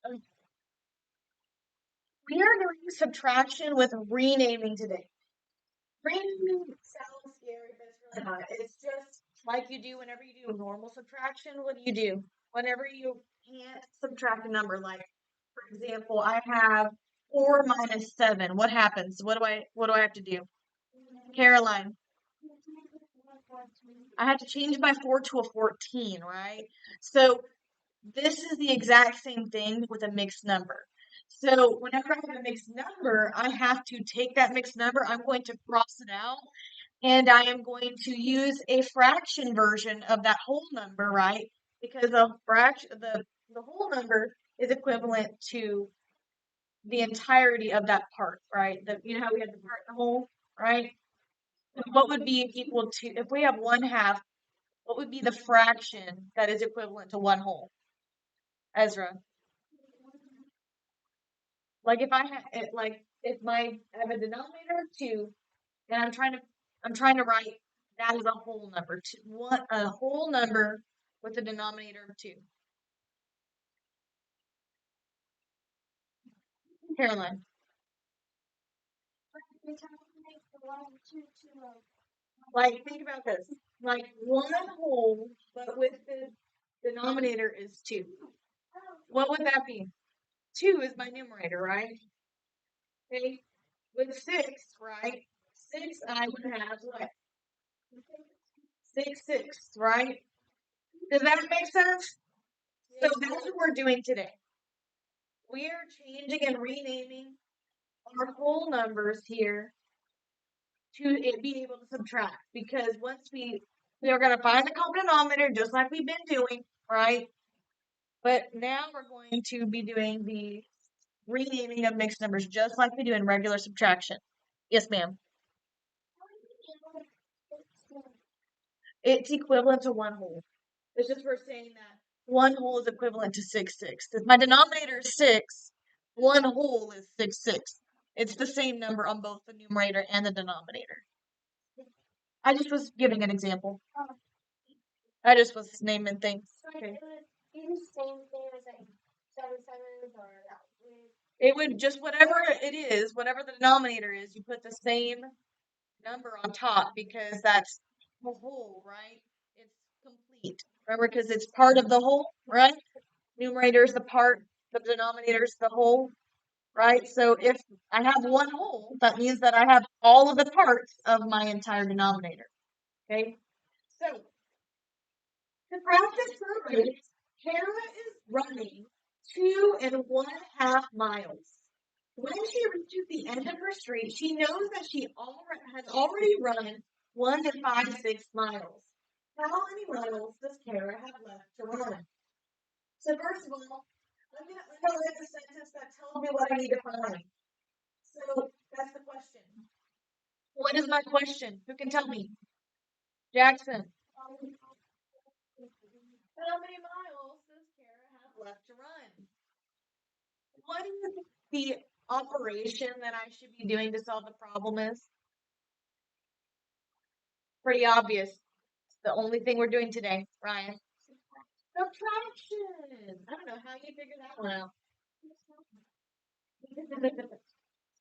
Um, We are doing subtraction with renaming today. Renaming sounds scary, but it's really not. It's just like you do whenever you do normal subtraction. What do? Whenever you can't subtract a number, like for example, I have 4 minus 7. What happens? What do I have to do? Caroline, I have to change my 4 to a 14, right? So this is the exact same thing with a mixed number. So whenever I have a mixed number, I have to take that mixed number, I'm going to cross it out, and I am going to use a fraction version of that whole number, right? Because the whole number is equivalent to the entirety of that part, right? You know how we had the part and the whole, right? What would be equal to, if we have 1/2, what would be the fraction that is equivalent to 1 whole? Ezra. Like if I have it, like if I have a denominator of 2, and I'm trying to write that as a whole number. A whole number with a denominator of 2. Caroline. Like think about this. Like 1 whole, but with the denominator is 2. What would that be? 2 is my numerator, right? Okay. With 6, right? 6 I would have what? 6/6, right? Does that make sense? So that's what we're doing today. We are changing and renaming our whole numbers here to be able to subtract, because once we are going to find the common denominator just like we've been doing, right? But now we're going to be doing the renaming of mixed numbers just like we do in regular subtraction. Yes, ma'am. It's equivalent to 1 whole. It's just we're saying that 1 whole is equivalent to 6/6. If my denominator is 6, 1 whole is 6/6. It's the same number on both the numerator and the denominator. I just was giving an example. I just was naming things. Okay. It would just whatever it is, whatever the denominator is, you put the same number on top because that's the whole, right? It's complete. Remember, because it's part of the whole, right? Numerator is the part, the denominator is the whole, right? So if I have 1 whole, that means that I have all of the parts of my entire denominator. Okay? So to practice her race, Kara is running 2 1/2 miles. When she reaches the end of her street, she knows that she has already run 1 5/6 miles. How many miles does Kara have left to run? So first of all, I'm going to underline the sentence that tells me what I need to find. So that's the question. What is my question? Who can tell me? Jackson. How many miles does Kara have left to run? What is the operation that I should be doing to solve the problem is? Pretty obvious. It's the only thing we're doing today, Ryan. Subtraction. I don't know how you figured that one out.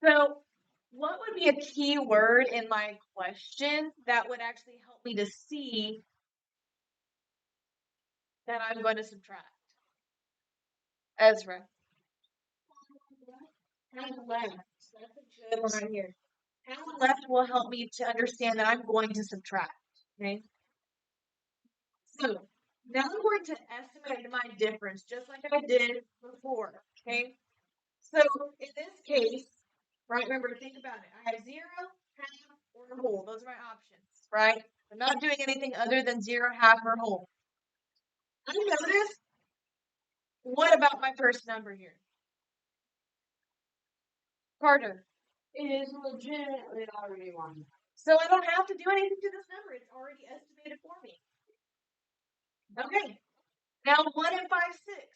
So, what would be a key word in my question that would actually help me to see that I'm going to subtract? Ezra. Have left. That's a good one right here. Have left will help me to understand that I'm going to subtract. Okay. So now I'm going to estimate my difference just like I did before. Okay. So in this case, right, remember, think about it. I have 0, half, or whole. Those are my options, right? I'm not doing anything other than 0, half, or whole. I notice, what about my first number here? Carter. It is legitimately already 1. So I don't have to do anything to this number. It's already estimated for me. Okay. Now 1 5/6.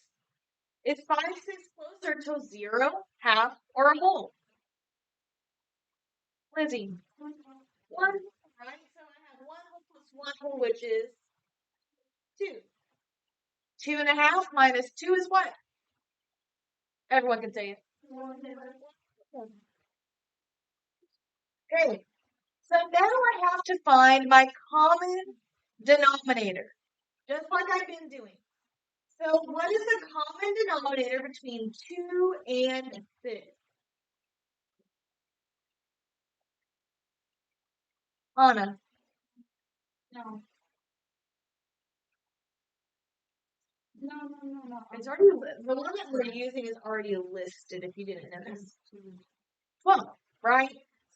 Is 5/6 closer to 0, half, or a whole? Lizzie. 1, right? So I have 1 whole plus 1 whole, which is 2. 2 1/2 minus 2 is what? Everyone can say it. Okay. So now I have to find my common denominator, just like I've been doing. So what is the common denominator between 2 and 6? Anna. No. No. It's already the one that we're using is already listed. If you didn't notice, 12, right?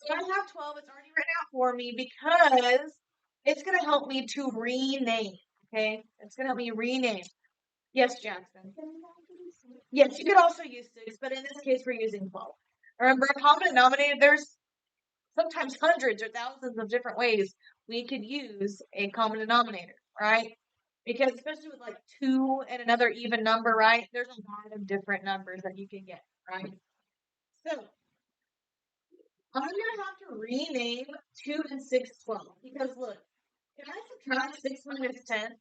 So I have 12. It's already written out for me because it's going to help me to rename. Okay, it's going to help me rename. Yes, Jackson. Yes, you could also use 6, but in this case, we're using 12. Remember, a common denominator. There's sometimes hundreds or thousands of different ways we could use a common denominator, right? Because especially with like 2 and another even number, right? There's a lot of different numbers that you can get, right? So I'm gonna have to rename 2 and 6 12 because look, can I subtract 6 minus 10?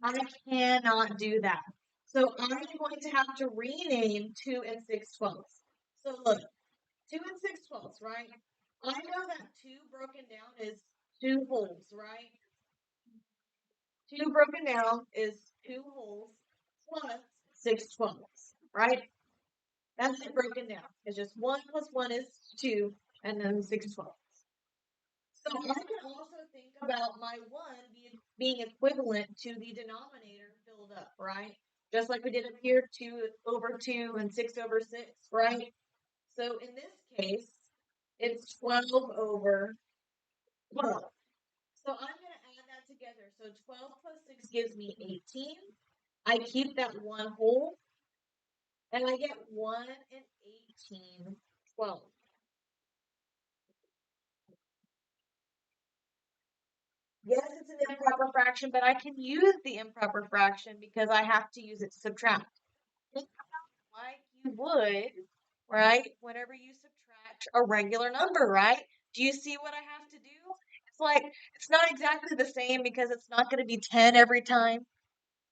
I cannot do that. So I'm going to have to rename 2 and 6 12. So look, 2 and 6 12, right? I know that 2 broken down is 2 wholes, right? 2 broken down is 2 wholes plus 6 twelfths, right? That's it broken down. It's just 1 plus 1 is 2, and then 6 twelfths. So I can also think about my 1 being equivalent to the denominator filled up, right? Just like we did up here, 2 over 2 and 6 over 6, right? So in this case, it's 12 over 12. So I'm going to add that together. So 12 plus 6 gives me 18. I keep that 1 whole, and I get 1 and 18, 12. Yes, it's an improper fraction, but I can use the improper fraction because I have to use it to subtract. Think like you would, right? Whenever you subtract a regular number, right? Do you see what I have to do? It's like, it's not exactly the same because it's not going to be 10 every time,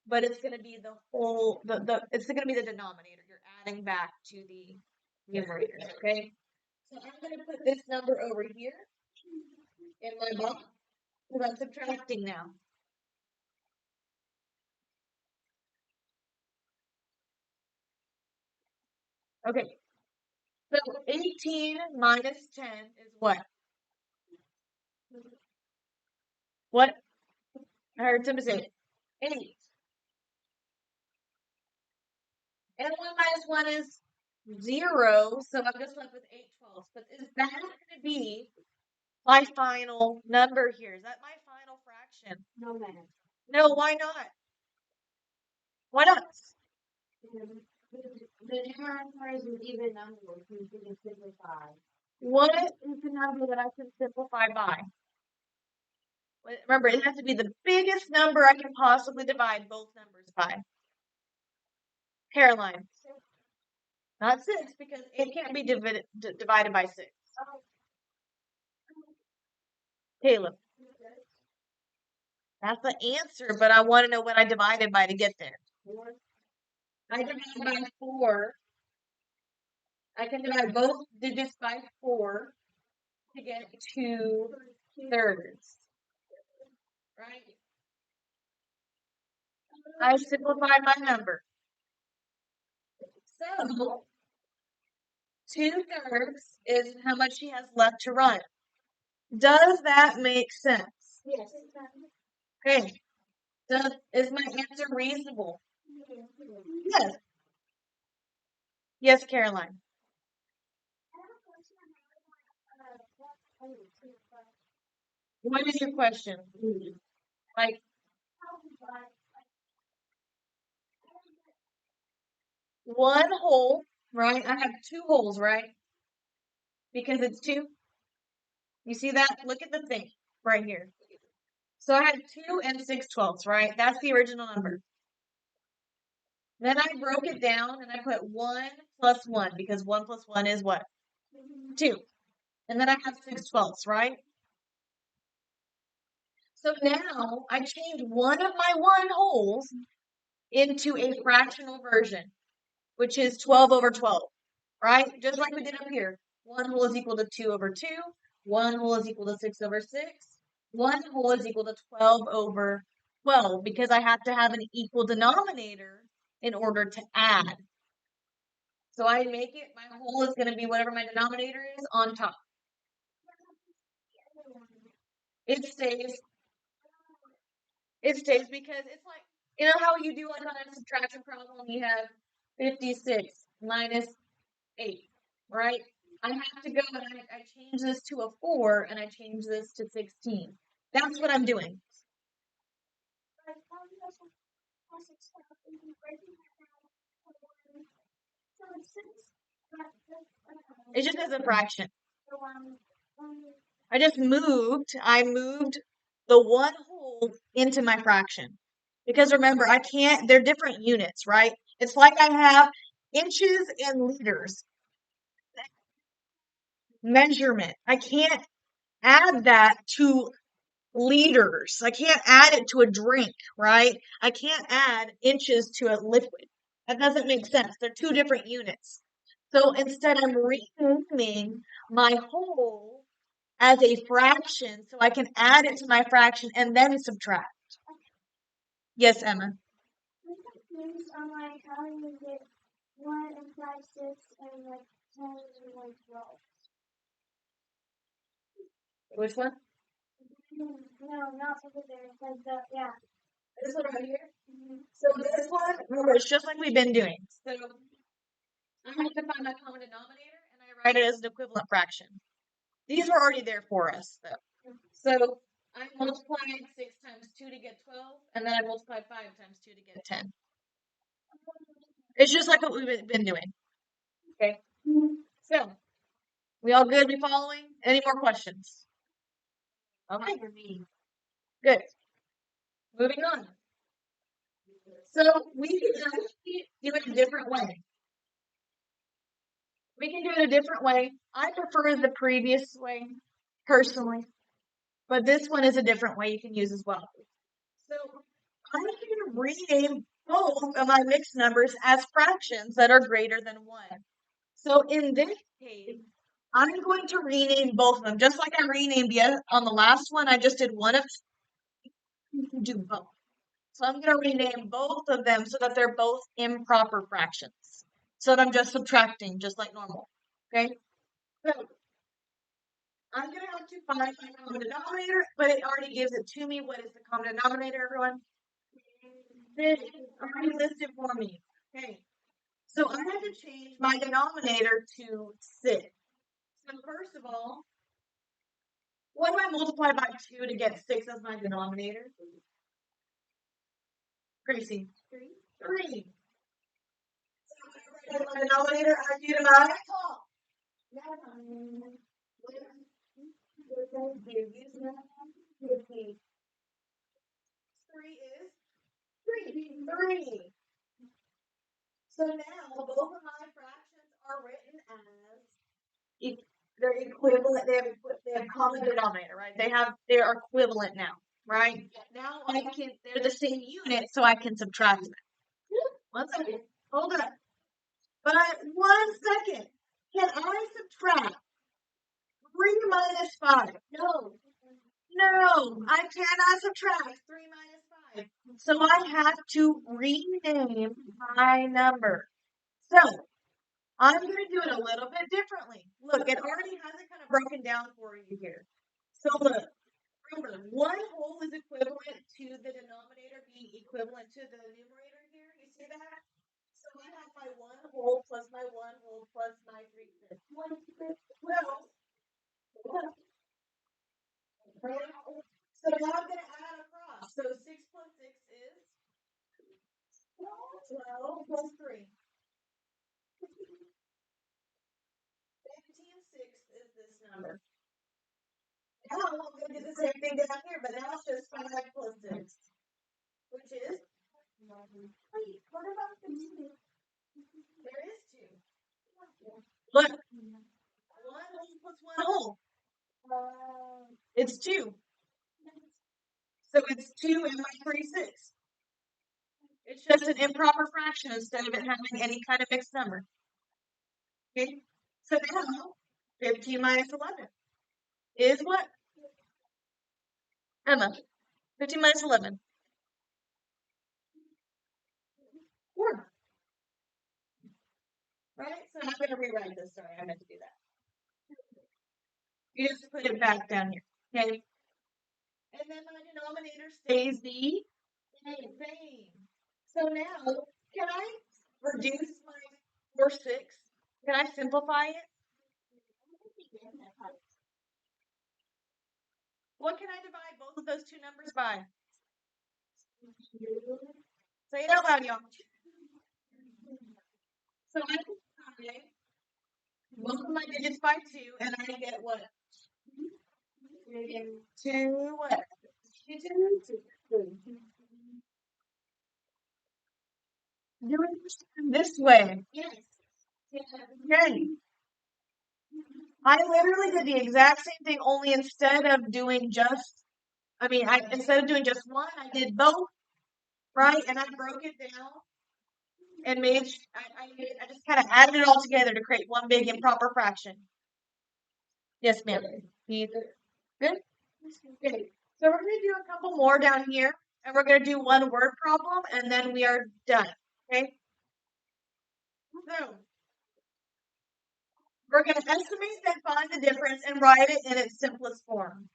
but it's going to be the whole, it's going to be the denominator. You're adding back to the numerator, okay? So I'm going to put this number over here in my box because I'm subtracting now. Okay, so 18 minus 10 is what? What? I heard somebody say 8. And 1 minus 1 is 0, so I'm just left with 8 twelfths. But is that going to be my final number here? Is that my final fraction? No, ma'am. No, why not? Why not? The numerator is an even number, so you can simplify. What is the number that I can simplify by? Remember, it has to be the biggest number I can possibly divide both numbers by. Caroline. Not 6, because it can't be divided by 6. Caleb. That's the answer, but I want to know what I divided by to get there. I divided by 4. I can divide both digits by 4 to get 2/3. Right? I simplified my number. So 2/3 is how much she has left to run. Does that make sense? Yes. Okay. Is my answer reasonable? Yes. Yes, Caroline. What is your question? Like, one hole, right? I have 2 holes, right? Because it's 2. You see that? Look at the thing right here. So I had 2 and 6 twelfths, right? That's the original number. Then I broke it down and I put 1 plus 1 because 1 plus 1 is what? 2. And then I have 6 twelfths, right? So now I changed one of my 1 holes into a fractional version. which is 12 over 12, right? Just like we did up here. 1 whole is equal to 2 over 2. 1 whole is equal to 6 over 6. 1 whole is equal to 12 over 12 because I have to have an equal denominator in order to add. So I make it, my whole is going to be whatever my denominator is on top. It stays because it's like, you know how you do like on a subtraction problem, you have 56 minus 8, right? I have to go and I change this to a 4 and I change this to 16. That's what I'm doing. It's just as a fraction. I moved the 1 whole into my fraction. Because remember, I can't, they're different units, right? It's like I have inches and liters measurement. I can't add that to liters. I can't add it to a drink, right? I can't add inches to a liquid. That doesn't make sense. They're two different units. So instead, I'm renaming my whole as a fraction so I can add it to my fraction and then subtract. Yes, Emma. On like how you get 1 and 5, 6, and like 10 and like 12. Which one? No, not over there. Like the, yeah. This one right here? So this one, remember, it's just like we've been doing. So I have to find my common denominator and I write it as an equivalent fraction. These were already there for us, though. So I multiplied 6 times 2 to get 12, and then I multiplied 5 times 2 to get 10. It's just like what we've been doing. Okay. So, we all good? We following? Any more questions? Okay. Good. Moving on. So we can do it a different way. We can do it a different way. I prefer the previous way, personally. But this one is a different way you can use as well. So I can rename both of my mixed numbers as fractions that are greater than 1. So in this case, I'm going to rename both of them. Just like I renamed on the last one, I just did one of you can do both. So I'm going to rename both of them so that they're both improper fractions. So that I'm just subtracting, just like normal. Okay? So I'm going to have to find my common denominator, but it already gives it to me. What is the common denominator, everyone? This is already listed for me. Okay. So I have to change my denominator to 6. So first of all, what do I multiply by 2 to get 6 as my denominator? Gracie. 3. So my denominator, I do to my 3 is 3. So now both of my fractions are written as they're equivalent. They have common denominator, right? They are equivalent now, right? Now they're the same unit, so I can subtract them. 1 second. Hold on. But 1 second. Can I subtract 3 minus 5? No. No, I cannot subtract 3 minus 5. So I have to rename my number. So I'm going to do it a little bit differently. Look, it already has it kind of broken down for you here. So look, remember, 1 whole is equivalent to the denominator being equivalent to the numerator here. You see that? So I have my 1 whole plus my 1 whole plus my 3/5. 12. So now I'm going to add across. So 6 plus 6 is 12 plus 3. 15/6 is this number. Now I'm going to do the same thing down here, but now it's just 5 plus 6, which is 11. Wait, what about the 2? There is 2. Look, 1 whole plus 1 whole. It's 2. So it's 2 and my 3/6. It's just an improper fraction instead of it having any kind of mixed number. Okay, so now 15 minus 11 is what? Emma, 15 minus 11. 4. Right? So I'm going to rewrite this. Sorry, I meant to do that. You just put it back down here. Okay? And then my denominator stays the same. So now, can I reduce my 4 6? Can I simplify it? What can I divide both of those two numbers by? Say it out loud, y'all. So I divide both of my digits by 2, and I get what? 2 what? 2. Do it this way. Yes. Okay. I literally did the exact same thing, only instead of doing just, instead of doing just one, I did both, right? And I broke it down and I just kind of added it all together to create one big improper fraction. Yes, ma'am. Good? Okay. So we're going to do a couple more down here, and we're going to do one word problem, and then we are done. Okay? So we're going to estimate and find the difference and write it in its simplest form.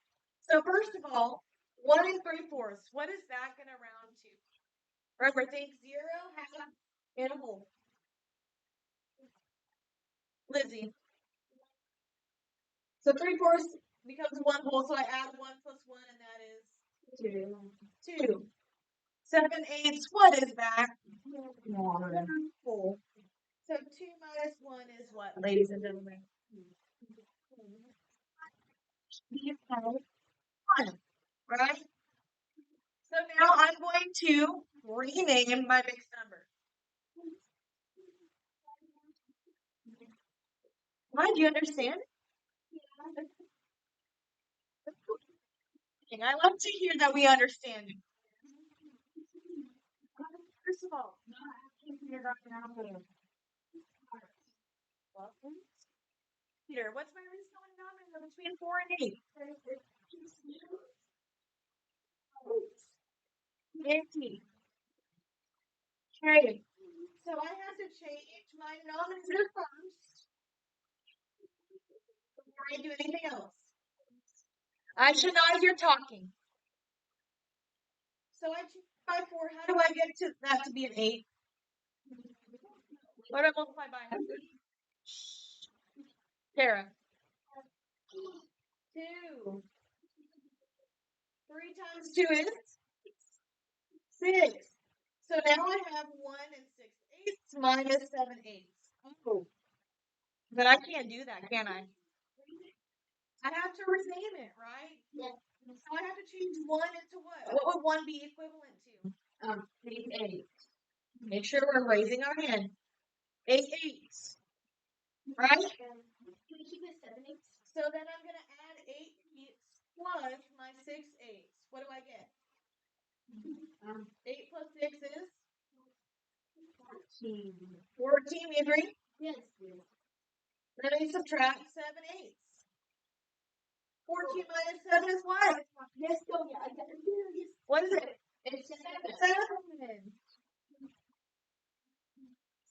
So first of all, 1 3/4. What is that going to round to? Remember, think 0, half, and a whole. Lizzie. So 3/4 becomes 1 whole, so I add 1 plus 1, and that is 2. 7/8. What is that? 1 whole. So 2 minus 1 is what, ladies and gentlemen? 1, right? So now I'm going to rename my mixed number. Why, do you understand? I love to hear that we understand. First of all, Peter, what's my reason common denominator between 4 and 8? 80. Okay. So I have to change my denominator first before I do anything else. I should not hear talking. So I choose by 4. How do I get to that to be an 8? What do I multiply by? Tara. 2. 3 times 2 is 6. So now I have 1 and 6/8 minus 7/8. Oh. But I can't do that, can I? I have to rename it, right? Yes. So I have to change 1 into what? What would 1 be equivalent to? 8. Make sure we're raising our hand. 8/8. Right? So then I'm going to add 8/8 plus my 6/8. What do I get? 8 plus 6 is? 14. 14, we agree? Yes. Then I subtract 7/8. 14 minus 7 is what? Yes, what is it? It's 7.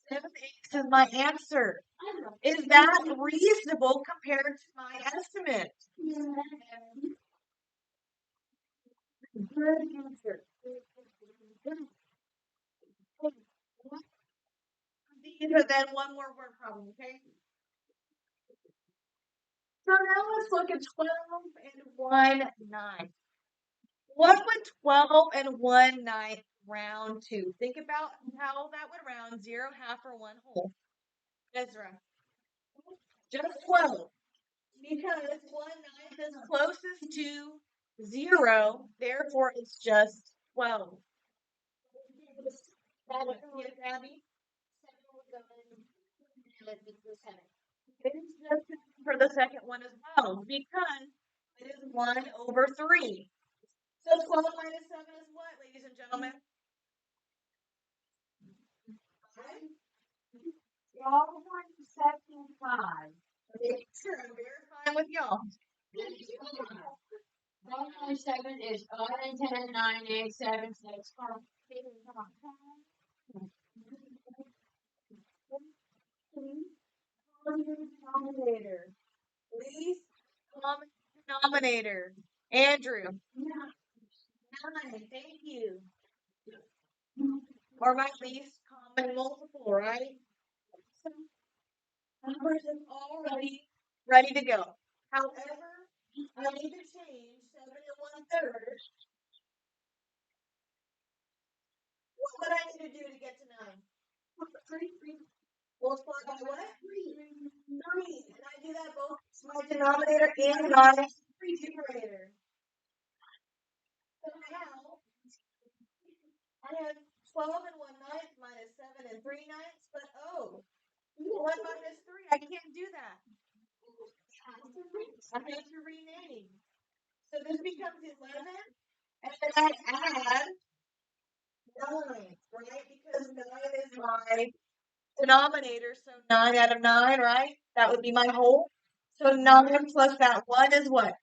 7/8 is my answer. Is that reasonable compared to my estimate? Good answer. But then one more word problem, okay? So now let's look at 12 and 1/9. What would 12 and 1/9 round to? Think about how that would round 0, half, or 1 whole. Ezra. Just 12. Because 1/9 is closest to 0, therefore it's just 12. Yes, Abby? It's just for the second one as well, because it is 1/3. So 12 minus 7 is what, ladies and gentlemen? Y'all want 75. Okay, sure, I'm verifying with y'all. 197 is 11, 10, 9, 8, 7, 6, 5. Come on. Common denominator. Least common denominator. Andrew. 9. Thank you. Or my least common multiple, right? So numbers is already ready to go. However, I need to change 7 1/3. What would I need to do to get to 9? Multiply by what? 3. And I do that both my denominator and my numerator. So now I have 12 and 1/9 minus 7 and 3/9, but 1 minus 3, I can't do that. I have to rename. So this becomes 11, and then I add 9, right? Because 9 is my denominator, so 9 out of 9, right? That would be my whole. So 9 plus that 1 is what?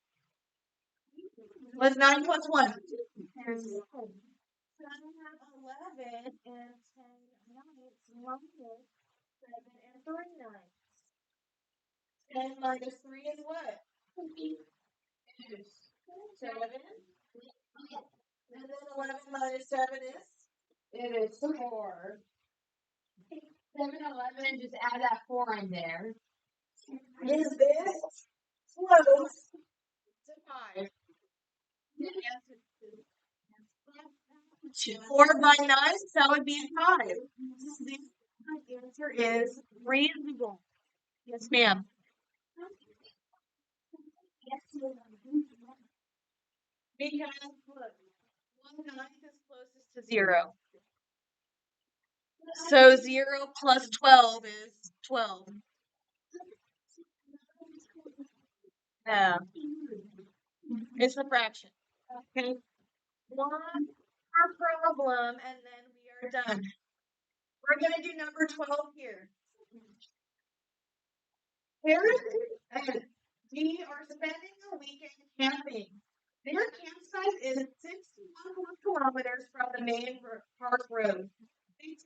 What's 9 plus 1? 10. So I have 11 and 10 ninths minus 7 and 3/9. 10 minus 3 is what? 7. And then 11 minus 7 is? It is 4. 7, 11, just add that 4 in there. Is this close to 5? Yes. 4 by 9, that would be 5. The answer is reasonable. Yes, ma'am. Because look, 1/9 is closest to 0. So 0 plus 12 is 12. Yeah. It's a fraction. Okay. One more problem, and then we are done. We're going to do number 12 here. Harris and Dee are spending a weekend camping. Their campsite is 61 kilometers from the main park road. They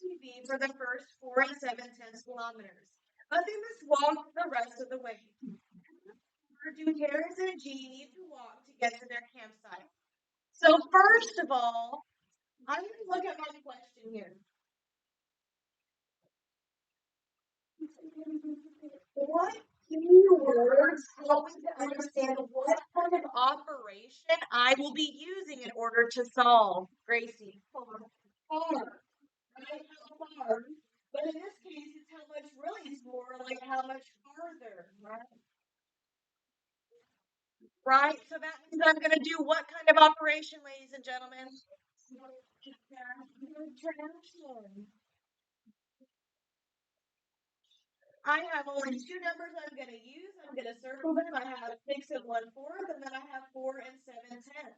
TV for the first 4 and 7/10 kilometers, but they must walk the rest of the way. Or do Harris and G need to walk to get to their campsite? So first of all, I'm going to look at my question here. What keywords help me to understand what kind of operation I will be using in order to solve, Gracie? Far. Right? How far? But in this case, it's how much really is more like how much farther, right? Right? So that means I'm going to do what kind of operation, ladies and gentlemen? Subtraction. I have only 2 numbers I'm going to use. I'm going to circle them. I have 6 and 1/4, and then I have 4 and 7/10.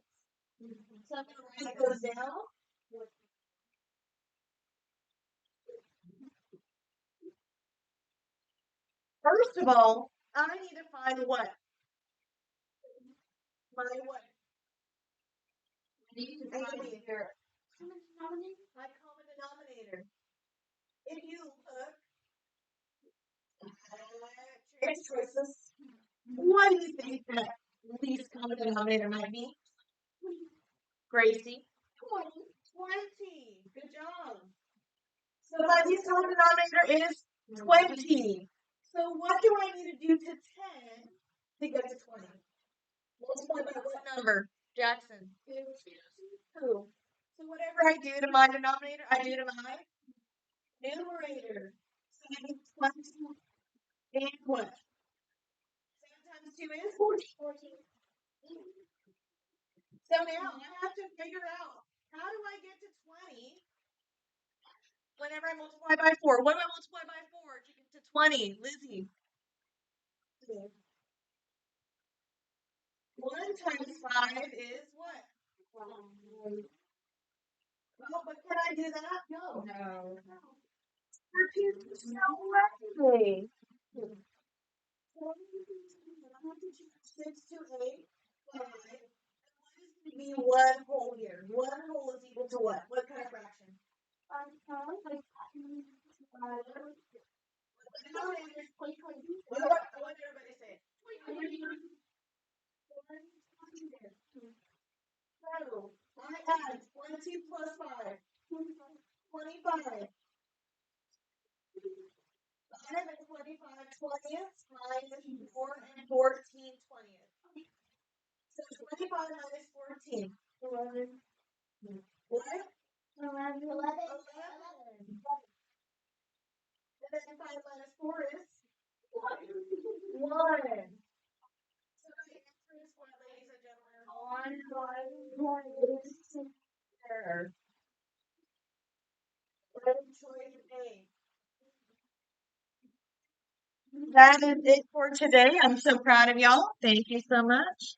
So I'm going to write those down. First of all, I need to find what? My what? My common denominator. If you look at trade choices, what do you think that least common denominator might be? Gracie? 20. Good job. So my least common denominator is 20. So what do I need to do to 10 to get to 20? Multiply by what number? Jackson. 2. So whatever I do to my denominator, I do to my numerator. So I get 20 and what? 7 times 2 is 14. So now I have to figure out, how do I get to 20 whenever I multiply by 4? What do I multiply by 4 to get to 20? Lizzie. 1 times 5 is what? No, but can I do that? No. No. You're too so lazy. So I'm going to choose 6 to 8, 5. And what is going to be one whole here? One whole is equal to what? What kind of fraction? Like, I want everybody to say it. So I add 20 plus 5. 25. 5 and 25 twentieths minus 4 and 14 twentieths. So 25 minus 14. 11. What? 11. 11. And then 5 minus 4 is 1. So the answer is what, ladies and gentlemen? 1 is there. What is choice A? That is it for today. I'm so proud of y'all. Thank you so much.